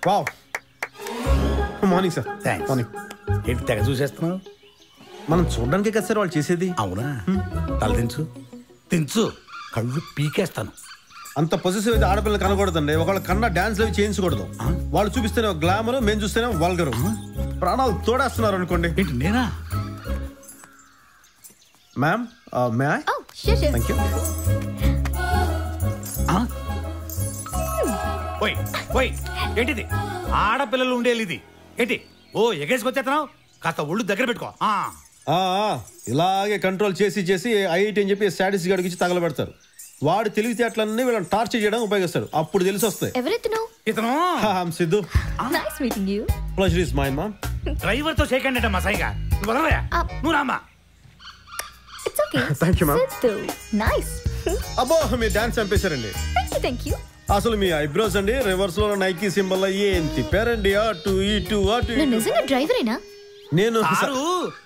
Wow morning sir. Thanks. Morning. ఏంటి తెగ చూసేస్తున్నావు? మనం చూడడానికే కదా సార్ వాళ్ళు చేసేది. అవునా? తల దించు దించు, కళ్ళు పీకేస్తాను. అంత పొజిటివ్ అయితే ఆడపిల్లలు కనకూడదండి. ఒకళ్ళ కన్నా డాన్స్ అవి చేయించకూడదు. వాళ్ళు చూపిస్తేనే గ్లామర్, మేము చూస్తేనే వల్గరు. ప్రాణాలు తోడేస్తున్నారు అనుకోండి. ఏంటి నేనా? Ma'am may I? Thank you. ఓయ్ ఓయ్, ఏంటిది? ఆడపిల్లలు ఉండేది ఇది ఏంటి? ఓ ఎగేసుకొచ్చేస్తున్నావు, కాస్త ఒళ్ళు దగ్గర పెట్టుకో. ఇలాగే కంట్రోల్ చేసి చేసి ఐఐటి అని చెప్పి స్టాటిస్ గడికి ఇచ్చి తగలబెడతారు. వాడు తెలివితేటలన్నీ వీళ్ళని టార్చర్ చేయడానికి ఉపయోగిస్తాడు. అప్పుడు తెలిసి వస్తాయి. ఇతను Siddhu. Nice meeting you. Pleasure is mine ma'am. Driver తో షేక్ హ్యాండ్ మా సైగా. నువ్వు రామ్మా. It's okay. Thank you ma'am. Siddhu nice. అబ్బో మీరు డాన్స్ చంపేశారండి. థాంక్యూ. అసలు మీ ఐబ్రోస్ అండి రివర్స్ లో నైకీ సింబల్ ఏం తిప్పారండి. అటు ఇటు అటు. నేను నిజంగా డ్రైవరేనా? నేను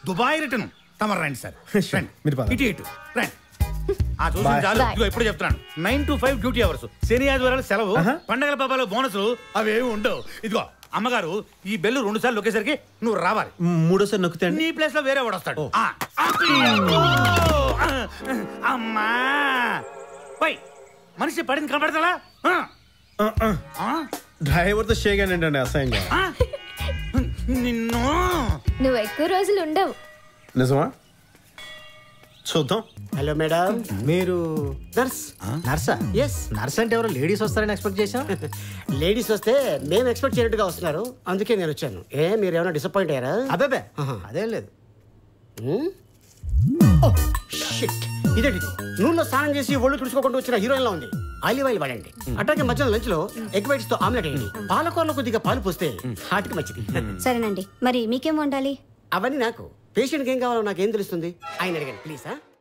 దుబాయ్ రిటర్న్. తమరు రండి సార్. ఇటు ఇటు రండి. చూసిన చాలు. ఇదిగో ఇప్పుడు చెప్తున్నాను, 9 to 5 డ్యూటీ అవర్స్. శని ఆదివారాలు సెలవు, పండగల పాపాలు బోనసులు అవేమి ఉండవు. ఇదిగో అమ్మగారు, ఈ బెల్లు 2 సార్లు నొక్కేసరికి నువ్వు రావాలి. 3వ నొక్కితే నీ ప్లేస్ లో వేరే వాడు వస్తాడు. అమ్మా పోయి మనిషి పడింది కనపడతా. డ్రైవర్ తో షేక్ హ్యాండ్ ఏంటండి అసహ్యంగా. నిన్ను నువ్వు ఎక్కువ రోజులు ఉండవు. నిజమా? చూద్దాం. హలో మేడం, మీరు నర్సా? ఎస్. నర్స్ అంటే ఎవరో లేడీస్ వస్తారని ఎక్స్పెక్ట్ చేశాం. లేడీస్ వస్తే మేము ఎక్స్పెక్ట్ చేయనట్టుగా వస్తున్నారు, అందుకే నేను వచ్చాను. మీరు ఏమైనా డిసప్పాయింట్ అయ్యారా? అబ్బాబే అదేం లేదు. ఇదేంటి నూనెలో స్నానం చేసి ఒళ్ళు తుడుచుకోకుండా వచ్చిన హీరోయిన్ లా ఉంది. ఆలివ్ ఆయిల్ వాడండి. అట్లాగే మధ్యలో లంచ్ లో ఎగ్ వైట్స్ తో ఆమ్లెట్ వేయండి. పాలకూరలో కొద్దిగా పాలు పోస్తే హార్ట్కి మంచిది. సరేనండి, మరి మీకేం వండాలి? అవన్నీ నాకు. పేషెంట్కి ఏం కావాలో నాకేం తెలుస్తుంది? ఆయన అడగండి ప్లీజ్.